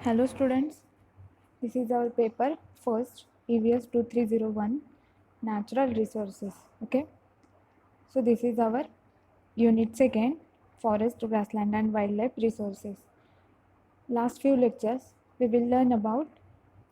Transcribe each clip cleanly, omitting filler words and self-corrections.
Hello students, this is our paper first EVS 2301 natural resources. Okay, so this is our unit second forest, grassland and wildlife resources. Last few lectures we will learn about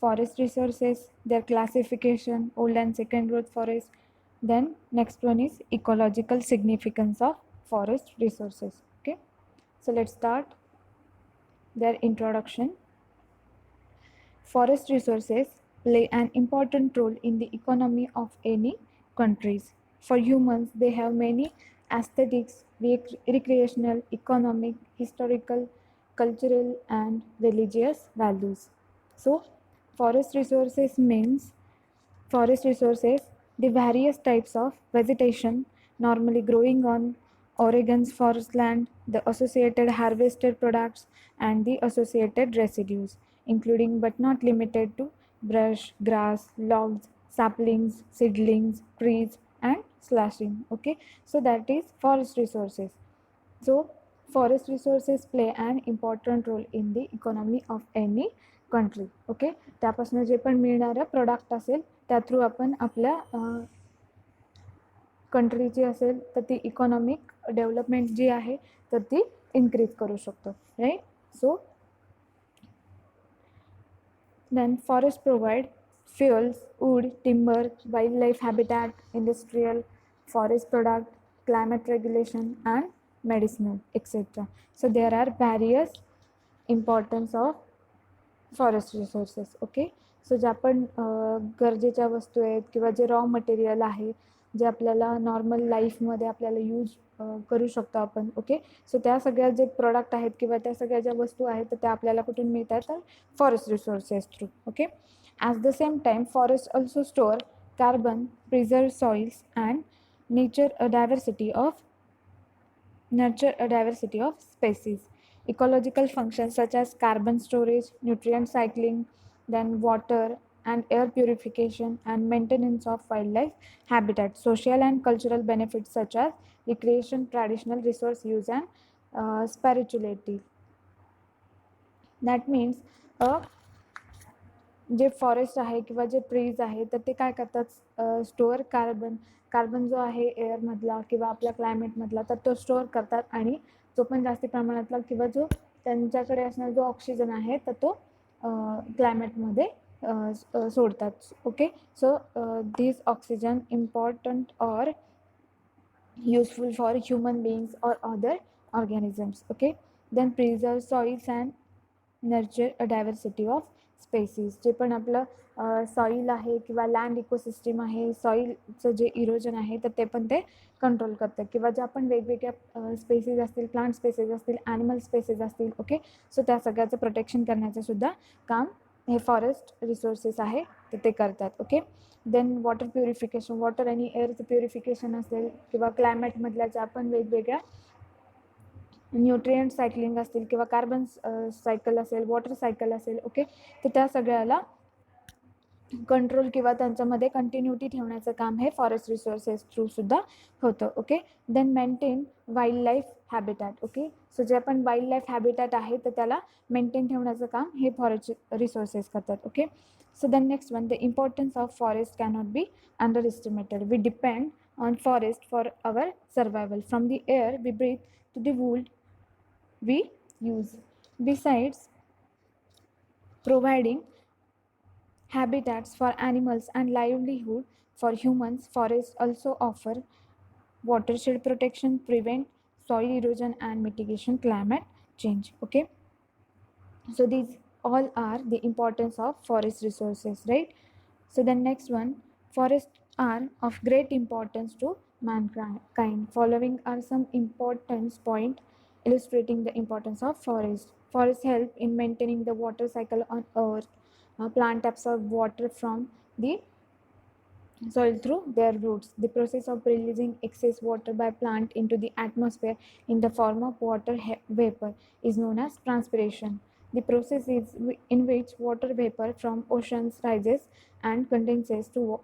forest resources, their classification, old and second growth forest. Then next one is ecological significance of forest resources. Okay, so let's start their introduction. Forest resources play an important role in the economy of any countries. For humans, they have many aesthetics, recreational, economic, historical, cultural, and religious values. So, forest resources means forest resources, the various types of vegetation normally growing on Oregon's forest land, the associated harvested products, and the associated residues, including but not limited to brush, grass, logs, saplings, seedlings, trees, and slashing. Okay, so that is forest resources. So, forest resources play an important role in the economy of any country. Okay, त्यापासून जे पण मिळणारं product असेल त्या through आपण आपल्या कंट्रीची असेल तर ती इकॉनॉमिक डेव्हलपमेंट जी आहे तर ती इन्क्रीज करू शकतो. Right. So then forests provide fuels, wood, timber, wildlife habitat, industrial, forest product, climate regulation and medicinal, etc. So there are various importance of forest resources. Okay, so ज्या पण गरजेच्या वस्तू आहेत किंवा जे रॉ मटेरियल आहे जे आपल्याला नॉर्मल लाईफमध्ये आपल्याला यूज करू शकतो आपण. ओके, सो त्या सगळ्या जे प्रोडक्ट आहेत किंवा त्या सगळ्या ज्या वस्तू आहेत तर त्या आपल्याला कुठून मिळतात तर forest resources through. Okay, at the same time forest also store carbon, preserve soils and nature diversity of species. Ecological functions such as carbon storage, nutrient cycling, then water and air purification and maintenance of wildlife habitat. Social and cultural benefits such as recreation, traditional resource use and spirituality. That means J forest आहे किंवा जे trees आहे तर ते काय करतात, store carbon जो आहे एअरमधला किंवा आपल्या क्लायमेटमधला तर तो स्टोअर करतात आणि जो पण जास्ती प्रमाणातला किंवा जो त्यांच्याकडे असणारा जो ऑक्सिजन आहे तर तो क्लायमेटमध्ये सोडतात. Okay, so this oxygen important or useful for human beings or other organisms. Okay, then preserve soils and nurture a diversity of species. जे पण आपलं सॉईल आहे किंवा लँड इकोसिस्टीम आहे, सॉईलचं जे इरोजन आहे तर ते पण ते कंट्रोल करतं किंवा ज्या पण वेगवेगळ्या स्पेसीज असतील, प्लांट स्पेसीज असतील, ॲनिमल स्पेसीज असतील. ओके, सो त्या सगळ्याचं प्रोटेक्शन करण्याचं सुद्धा काम हे फॉरेस्ट रिसोर्सेस आहे तर ते करतात. Okay, then water purification, water आणि एअरचं प्युरिफिकेशन असेल किंवा क्लायमेटमधल्या ज्या पण वेगवेगळ्या न्यूट्रिएंट सायकलिंग असतील किंवा कार्बन सायकल असेल, वॉटर सायकल असेल. ओके, तर त्या सगळ्याला कंट्रोल किंवा त्यांच्यामध्ये कंटिन्युटी ठेवण्याचं काम हे फॉरेस्ट रिसोर्सेस थ्रू सुद्धा होतं. Okay, then maintain wildlife habitat. Okay, so जे पण वाईल्ड लाईफ हॅबिटॅट आहे तर त्याला मेंटेन ठेवण्याचं काम हे फॉरेस्ट रिसोर्सेस करतात. Okay, so the next one, the importance of forest cannot be underestimated. We depend on forest for our survival, from the air we breathe to the wood we use. Besides providing habitats for animals and livelihood for humans, forests also offer watershed protection, prevent soil erosion and mitigation climate change. Okay, so these all are the importance of forest resources, right? So the next one, forests are of great importance to mankind. Following are some importance point illustrating the importance of forests. Forests help in maintaining the water cycle on earth. Plant absorb water from the soil through their roots. The process of releasing excess water by plant into the atmosphere in the form of water vapor is known as transpiration. The process is in which water vapor from oceans rises and condenses to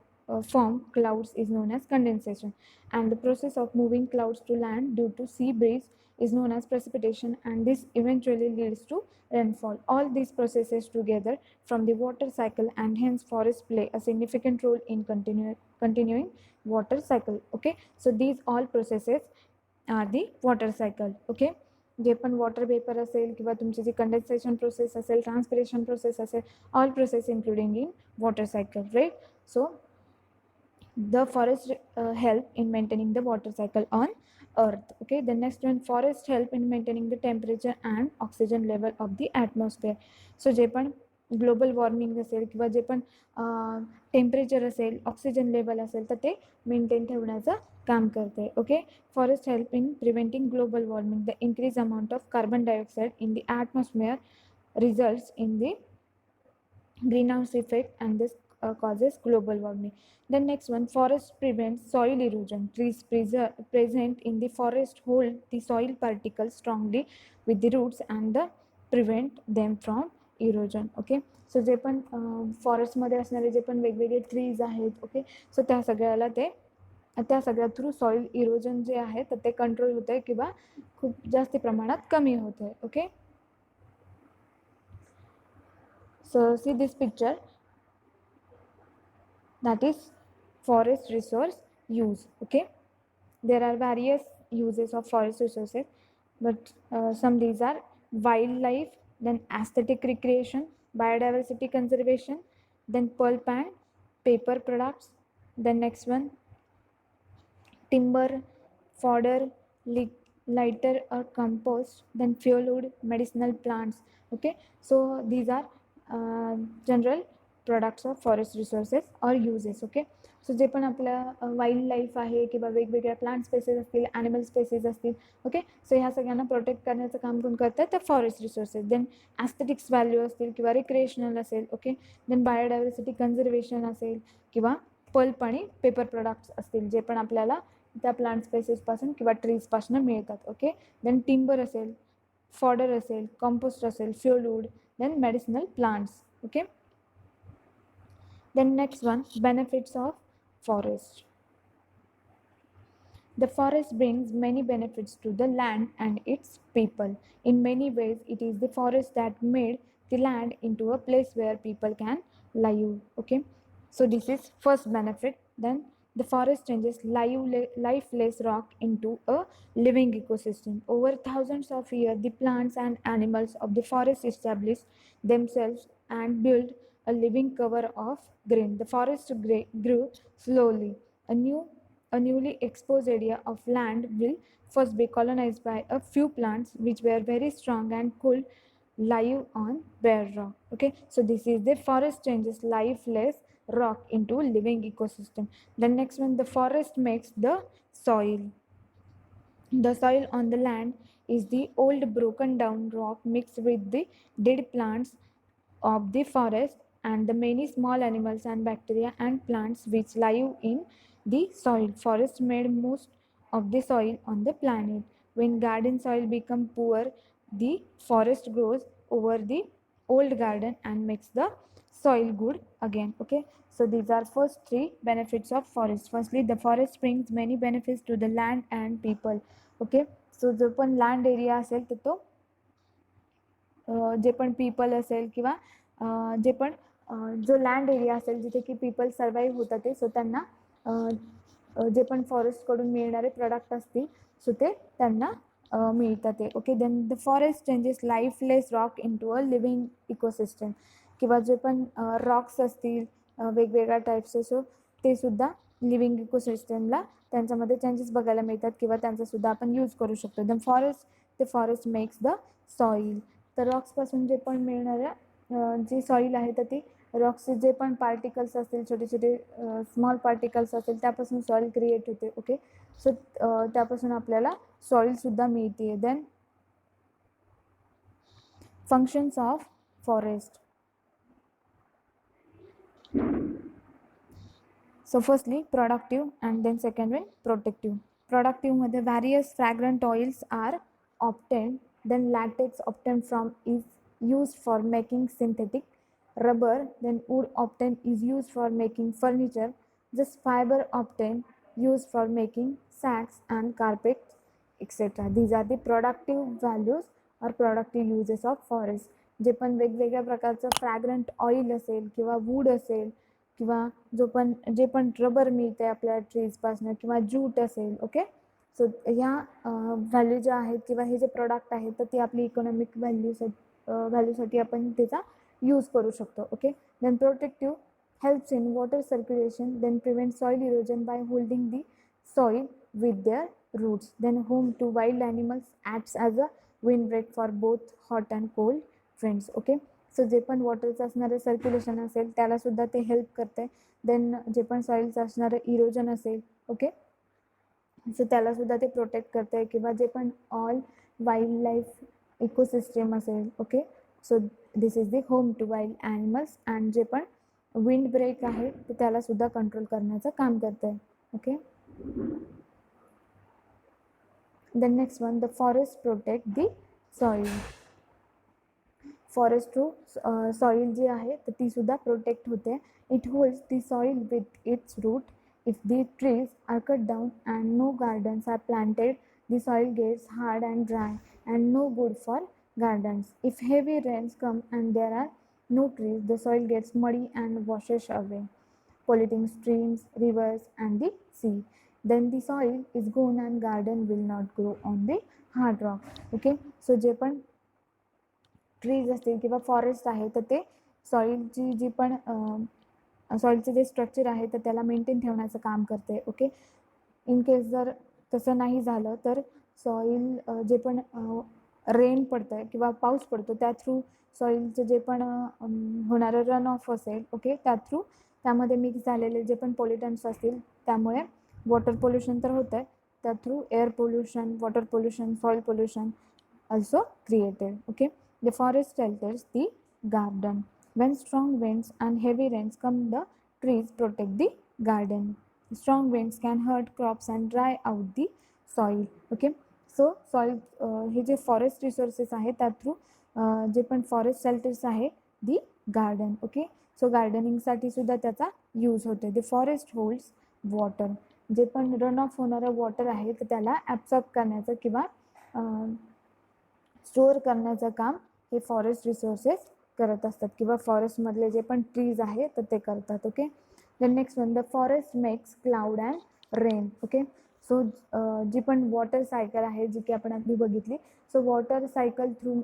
form clouds is known as condensation. And the process of moving clouds to land due to sea breeze is known as precipitation, and this eventually leads to rainfall. All these processes together from the water cycle, and hence forests play a significant role in continuing water cycle. Okay, so these all processes are the water cycle. Okay, जे पण water vapour असेल किंवा तुमची जी condensation process असेल, transpiration process असेल, all process including in water cycle, right? So the forest help in maintaining the water cycle on earth. Okay, the next one, forest help in maintaining the temperature and oxygen level of the atmosphere. So जे पण global warming असेल किंवा जे पण temperature असेल, oxygen level असेल, तर ते maintain ठेवण्याचं काम करते. Okay, forest help in preventing global warming. The increase amount of carbon dioxide in the atmosphere results in the greenhouse effect, and this causes global warming. The next one, forest prevents soil erosion. Trees present in the forest hold the soil particles strongly with the roots and prevent them from erosion. Okay, so जे पण फॉरेस्टमध्ये असणारे जे पण वेगवेगळे trees आहेत, okay, सो त्या सगळ्या through soil erosion जे आहे तर ते कंट्रोल होतं आहे किंवा खूप जास्त प्रमाणात कमी होतं आहे. Okay, so see this picture, that is forest resource use. Okay, there are various uses of forest resources, but some these are wildlife, then aesthetic recreation, biodiversity conservation, then pulp and paper products. Then next one, timber, fodder, lighter or compost, then fuel wood, medicinal plants. Okay, so these are general products of forest resources और uses. Okay, so जे पण आपलं wildlife आहे किंवा वेगवेगळ्या plant species असतील, animal species असतील, okay, so ह्या सगळ्यांना प्रोटेक्ट करण्याचं काम कोण करतं तर forest resources. Then aesthetics value असतील किंवा रिक्रिएशनल असेल, ओके, देन बायोडायव्हर्सिटी कन्झर्वेशन असेल किंवा पल्प आणि पेपर प्रोडक्ट्स असतील जे पण आपल्याला त्या प्लांट स्पेसेसपासून किंवा ट्रीजपासून मिळतात. ओके, देन टिंबर असेल, फॉडर असेल, कंपोस्ट असेल, fuel wood, then medicinal plants. Okay, then next one, benefits of forest. The forest brings many benefits to the land and its people. In many ways, it is the forest that made the land into a place where people can live. Okay, so this is first benefit. Then the forest changes lifeless rock into a living ecosystem. Over thousands of years, the plants and animals of the forest established themselves and built a living cover of green. The forest grew slowly. A newly exposed area of land will first be colonized by a few plants which were very strong and could live on bare rock. Okay, so this is the forest changes lifeless rock into living ecosystem. The next one, the forest makes the soil. The soil on the land is the old broken down rock mixed with the dead plants of the forest and the many small animals and bacteria and plants which live in the soil. Forest made most of the soil on the planet. When garden soil become poor, the forest grows over the old garden and makes the soil good again. Okay, so these are first three benefits of forest. Firstly, the forest brings many benefits to the land and people. Okay, so जो पण land area असेल तर तो जे पण people असेल किंवा जे पण जो लँड एरिया असेल जिथे की पीपल सर्वाईव्ह होतात ते, सो त्यांना जे पण फॉरेस्टकडून मिळणारे प्रोडक्ट असतील सो ते त्यांना मिळतात ते. Okay, then the forest changes lifeless rock into a living ecosystem. किंवा जे पण रॉक्स असतील वेगवेगळ्या टाईप्सचे, सो ते सुद्धा लिव्हिंग इकोसिस्टमला त्यांच्यामध्ये चेंजेस बघायला मिळतात किंवा त्यांचासुद्धा आपण यूज करू शकतो. The forest makes the soil. तर रॉक्सपासून जे पण मिळणाऱ्या जी सॉईल आहे तर ती रॉक्सचे जे पण पार्टिकल्स असतील, छोटे छोटे स्मॉल पार्टिकल्स असतील, त्यापासून सॉईल क्रिएट होते. ओके, सो त्यापासून आपल्याला सॉईलसुद्धा मिळते. Then functions of forest. So firstly, productive, and then second one, protective. Productive मध्ये various fragrant oils are obtained. Then latex obtained from is used for making synthetic rubber. Then wood obtained is used for making furniture. Just fiber obtained used for making sacks and carpets. Etcetera. These are the productive values or productive uses of forest. जे पण वेगवेगळ्या प्रकारचं फ्रॅग्रंट oil असेल किंवा would असेल किंवा जे पण रबर मिळते आपल्या ट्रीजपासून किंवा ज्यूट असेल. ओके, सो ह्या व्हॅल्यू ज्या आहेत किंवा हे जे प्रोडक्ट आहेत तर ती आपली इकॉनॉमिक व्हॅल्यूसाठी आपण त्याचा यूज करू शकतो. Okay, then protective helps in water circulation, then prevents soil erosion by holding the soil with their roots, then home to wild animals, acts as a windbreak for both hot and cold winds. Okay, so जे पण वॉटरचं असणारं circulation असेल त्याला सुद्धा ते help करते. Then जे पण सॉईलचं असणारं इरोजन असेल, ओके, सो त्याला सुद्धा ते प्रोटेक्ट करते किंवा जे पण ऑल वाईल्ड लाईफ इकोसिस्टम असेल. Okay, so this is the home to wild animals. And जे पण विंड ब्रेक आहे तर त्याला सुद्धा कंट्रोल करण्याचं काम करते. Okay, the next one, the forest protect the soil. Forest through soil जी आहे तर ती सुद्धा प्रोटेक्ट होते. It holds the soil with its root. If the trees are cut down and no gardens are planted, the soil gets hard and dry and no good for gardens. If heavy rains come and there are no trees, the soil gets muddy and washes away, polluting streams, rivers, and the sea. Then the soil is gone and garden will not grow on the hard rock. Okay, so जे पण trees असतील किंवा forest आहे तर ते सॉईलची जी पण सॉईलचं जे structure आहे तर त्याला मेंटेन ठेवण्याचं काम करते. ओके, इन केस जर तसं नाही झालं तर सॉईल जे पण रेन पडतं आहे किंवा पाऊस पडतो त्या थ्रू सॉईलचं जे पण होणारं रन ऑफ असेल, ओके, त्या थ्रू त्यामध्ये मिक्स झालेले जे पण पोल्युटंट्स असतील त्यामुळे वॉटर पोल्युशन तर होतं आहे. त्या through air pollution, water pollution, soil pollution also created. Okay, the forest shelters the garden. When strong winds and heavy rains come, the trees protect the garden. Strong winds can hurt crops and dry out the soil. Okay, so soil hey J forest resources आहेत त्या through जे पण forest shelters आहे दी garden. Okay, सो गार्डनिंगसाठी सुद्धा त्याचा use होतो. The forest holds water. जे पण run of होणारं वॉटर आहे तर त्याला ॲब्सॉर्ब करण्याचं किंवा स्टोअर करण्याचं काम हे फॉरेस्ट रिसोर्सेस करत असतात किंवा फॉरेस्टमधले जे पण ट्रीज आहे तर ते करतात. Okay, the next one, the forest makes cloud and rain. Okay, so जी पण वॉटर सायकल आहे जी की आपण आधी बघितली. सो वॉटर सायकल थ्रू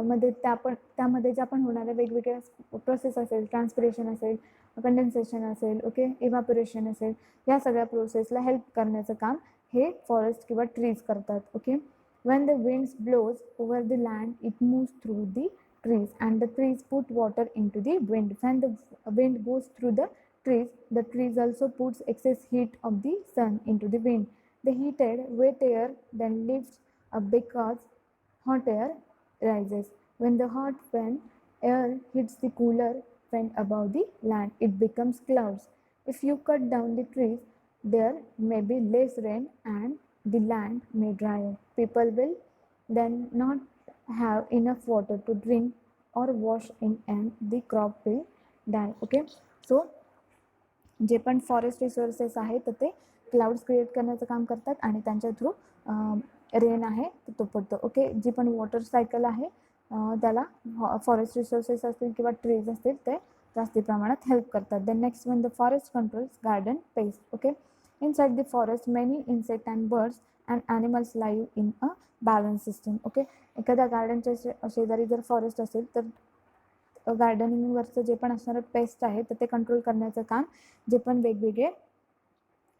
मध्ये त्यामध्ये ज्या पण होणाऱ्या वेगवेगळ्या प्रोसेस असेल, ट्रान्सपिरेशन असेल, कंडेन्सेशन असेल, ओके, इव्हॅपोरेशन असेल, या सगळ्या प्रोसेसला हेल्प करण्याचं काम हे फॉरेस्ट किंवा ट्रीज करतात. Okay, when the wind blows over the land, it moves through the trees and the trees put water into the wind. When the wind goes through the trees also puts excess heat of the sun into the wind. The heated wet air then lifts up because hot air rises. When the hot air hits the cooler wind above the land, it becomes clouds. If you cut down the trees, there may be less rain and the land may dry up. People will then not have enough water to drink or wash in and the crop will die. Okay, so जे पण forest resources आहेत तर ते clouds create करण्याचं काम करतात आणि त्यांच्या through rain आहे तो पडतो. ओके, जी पण वॉटर सायकल आहे त्याला फॉरेस्ट रिसोर्सेस असतील किंवा ट्रीज असतील ते जास्ती प्रमाणात हेल्प करतात. The next one, the forest controls garden paste. Okay, inside the forest many insect and birds and animals live in a balanced system. Okay, एखाद्या गार्डनच्या शेजारी जर फॉरेस्ट असेल तर गार्डनिंगवरचं जे पण असणारं पेस्ट आहे तर ते कंट्रोल करण्याचं काम जे पण वेगवेगळे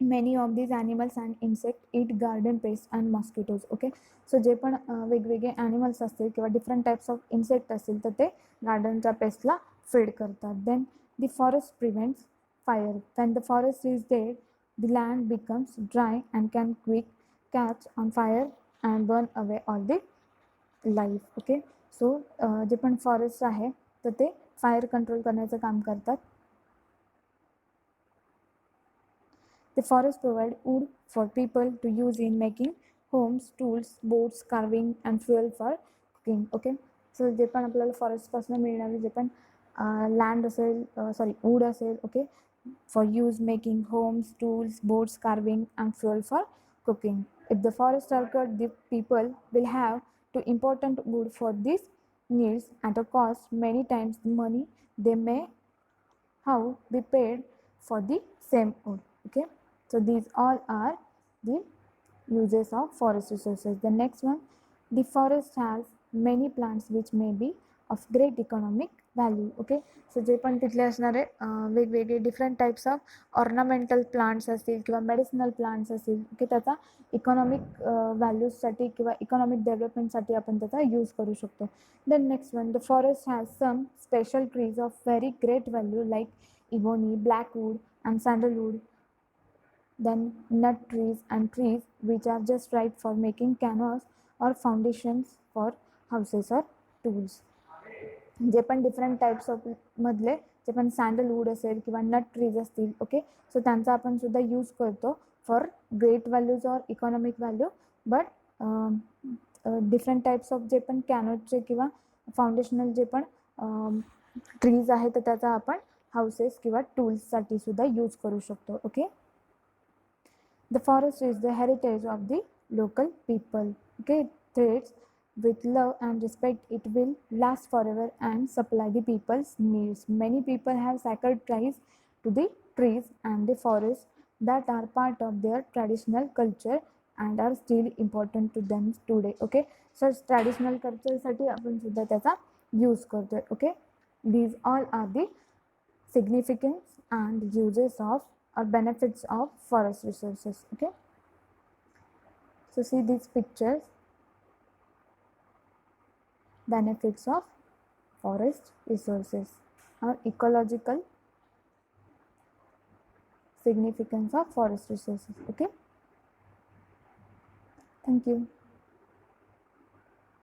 many of these animals and insect eat garden pest and mosquitoes. Okay, so जे पण वेगवेगळे ॲनिमल्स असतील किंवा डिफरंट टाईप्स ऑफ इन्सेक्ट असतील तर ते गार्डनच्या पेस्टला फीड करतात. Then the forest prevents fire. when the forest is dead, the land becomes dry and can quick catch on fire and burn away all the life. Okay, so जे पण forest आहे तर ते फायर कंट्रोल करण्याचं काम करतात. The forest provide wood for people to use in making homes, tools, boats, carving and fuel for cooking. Okay, so जे पण आपल्याला फॉरेस्टपासून मिळणारे जे पण लँड असेल, वूड असेल, okay, for use making homes, tools, boats, carving and fuel for cooking. If the forests are cut, the people will have to important wood for these needs at a cost many times the money they may have be paid for the same wood. Okay, so these all are the uses of forest resources. The next one, the forest has many plants which may be of great economic value. Okay, so जे पण तिथले असणारे वेगवेगळे different types of ornamental plants असतील किंवा medicinal plants असतील, okay, त्याचा economic व्हॅल्यूजसाठी किंवा इकॉनॉमिक डेव्हलपमेंटसाठी आपण त्याचा यूज करू शकतो. Then next one, the forest has some special trees of very great value like ebony, blackwood and sandalwood, then nut trees and trees which are just right for making canvas or foundations for houses or tools. जे पण different types of मधले जे पण सँडलवूड असेल किंवा नट trees असतील, okay, सो त्यांचा आपण सुद्धा use करतो for great values or economic value. But different types of जे पण कॅनोटचे किंवा फाउंडेशनल जे पण ट्रीज आहेत तर त्याचा आपण हाऊसेस किंवा टूल्ससाठी सुद्धा यूज करू शकतो. Okay, the forest is the heritage of the local people. Okay, treats with love and respect, it will last forever and supply the people's needs. Many people have sacred ties to the trees and the forest that are part of their traditional culture and are still important to them today. Okay, so traditional culture साठी आपण सुद्धा त्याचा use करतोय. Okay, these all are the significance and uses of or benefits of forest resources. Okay, so see these pictures, benefits of forest resources or ecological significance of forest resources. Okay, thank you.